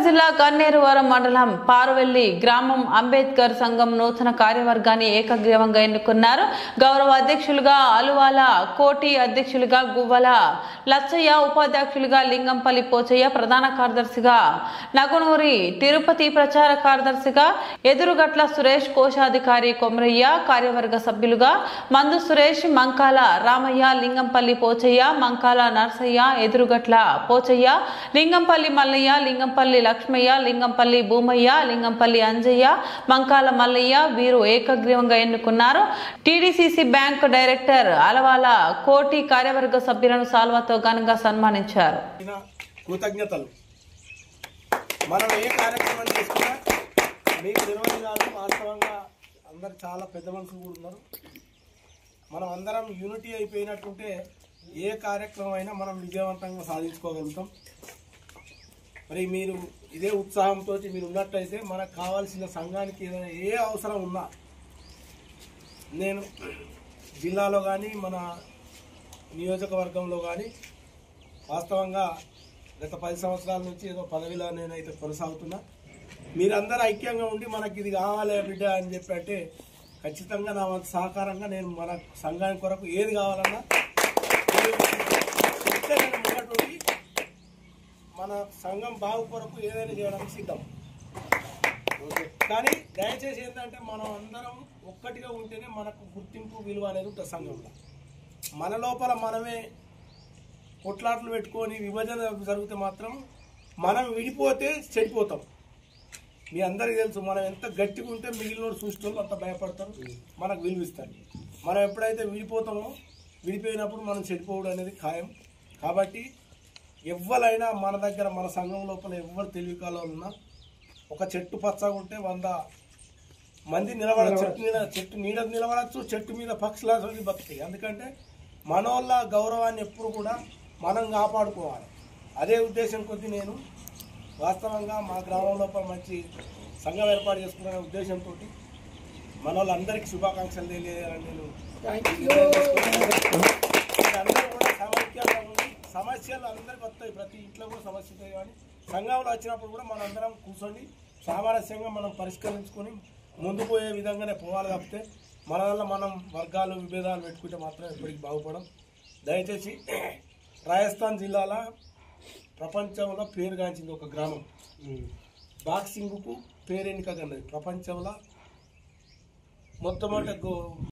జిల్లా కన్నేరువరం మండలం పారువెల్లి గ్రామం అంబేద్కర్ సంఘం నూతన కార్యవర్గాన్ని ఏకగ్రీవంగా ఎన్నుకున్నారు. గౌరవ అధ్యక్షులుగా అలువాల కోటి, అధ్యక్షులుగా గువ్వల లచ్చయ్య, ఉపాధ్యక్షులుగా లింగంపల్లి పోచయ్య, ప్రధాన కార్యదర్శిగా నగునూరి తిరుపతి, ప్రచార కార్యదర్శిగా ఎదురుగట్ల సురేష్, కోశాధికారి కొమరయ్య, కార్యవర్గ సభ్యులుగా మందు సురేష్, మంకాల రామయ్య, లింగంపల్లి పోచయ్య, మంకాల నర్సయ్య, ఎదురుగట్ల పోచయ్య, లింగంపల్లి మల్లయ్య, లింగంపల్లి లక్ష్మయ్య, లింగంపల్లి భూమయ్య, లింగంపల్లి అంజయ్య, మంకాల మల్లయ్య వీరు ఏకగ్రీవంగా ఎన్నుకున్నారు. టీడీసీసీ బ్యాంక్ డైరెక్టర్ అలవాల కోటి కార్యవర్గ సభ్యులను సాల్వాతో ఘనంగా సన్మానించారు. కృతజ్ఞతలు. మనం ఏ కార్యక్రమం చేసుకున్నా మీకు నిర్వహించాలి. వాస్తవంగా అందరు చాలా పెద్ద మనుషులు కూడా ఉన్నారు. మనం అందరం యూనిటీ అయిపోయినట్టుంటే ఏ కార్యక్రమం అయినా మనం విజయవంతంగా సాధించుకోగలుగుతాం. మరి మీరు ఇదే ఉత్సాహంతో మీరు ఉన్నట్టయితే మనకు కావాల్సిన సంఘానికి ఏదైనా ఏ అవసరం ఉన్నా నేను జిల్లాలో కానీ మన నియోజకవర్గంలో కానీ వాస్తవంగా గత 10 సంవత్సరాల నుంచి ఏదో పదవిలో నేనైతే కొనసాగుతున్నా. మీరందరూ ఐక్యంగా ఉండి మనకి ఇది కావాలి బిడ్డ అని చెప్పి అంటే ఖచ్చితంగా నా వంతు సహకారంగా నేను మన సంఘానికి కొరకు ఏది కావాలన్నా ముంగటుండి మన సంఘం బాగు కొరకు ఏదైనా చేయడానికి సిద్ధం. కానీ దయచేసి ఏంటంటే మనం అందరం ఒక్కటిగా ఉంటేనే మనకు గుర్తింపు విలువ అనేది ఉంటుంది సంఘంలో. మన లోపల మనమే కొట్లాట్లు పెట్టుకొని విభజన జరిగితే మాత్రం మనం విడిపోతే చెడిపోతాం. మీ అందరికీ తెలుసు, మనం ఎంత గట్టిగా ఉంటే మిగిలిన చూసేటోళ్ళు అంత భయపడతారు, మనకు విలువిస్తారు. మనం ఎప్పుడైతే విడిపోతామో విడిపోయినప్పుడు మనం చెడిపోవడం అనేది ఖాయం. కాబట్టి ఎవ్వరైనా మన దగ్గర మన సంఘం లోపల ఎవరు తెలివికాలో ఉన్నా ఒక చెట్టు పచ్చగా ఉంటే 100 మంది నిలబడచ్చు. చెట్టు నీడ నిలబడచ్చు, చెట్టు మీద పక్షులా బతుకుతాయి. ఎందుకంటే మనోళ్ళ గౌరవాన్ని ఎప్పుడు కూడా మనం కాపాడుకోవాలి. అదే ఉద్దేశం కొద్దీ నేను వాస్తవంగా మా గ్రామం లోపల మంచి సంఘం ఏర్పాటు చేసుకునే ఉద్దేశంతో మన వాళ్ళందరికీ శుభాకాంక్షలు తెలియజేయాలని నేను అందరూ కూడా సమైక్యంగా ఉండి సమస్యలు అందరికీ వస్తాయి. ప్రతి ఇంట్లో కూడా సమస్య ఉంటాయి. కానీ సంఘంలో వచ్చినప్పుడు కూడా మనందరం కూర్చొని సామరస్యంగా మనం పరిష్కరించుకొని ముందు పోయే విధంగానే పోవాలి. తప్పితే మన వల్ల మనం వర్గాలు విభేదాలు పెట్టుకుంటే మాత్రం ఎప్పటికీ బాగుపడం. దయచేసి రాజస్థాన్ జిల్లాలో ప్రపంచంలో పేరుగాంచింది ఒక గ్రామం, బాక్సింగ్కు పేరెన్నికన్నది. ప్రపంచంలో మొట్టమొదటి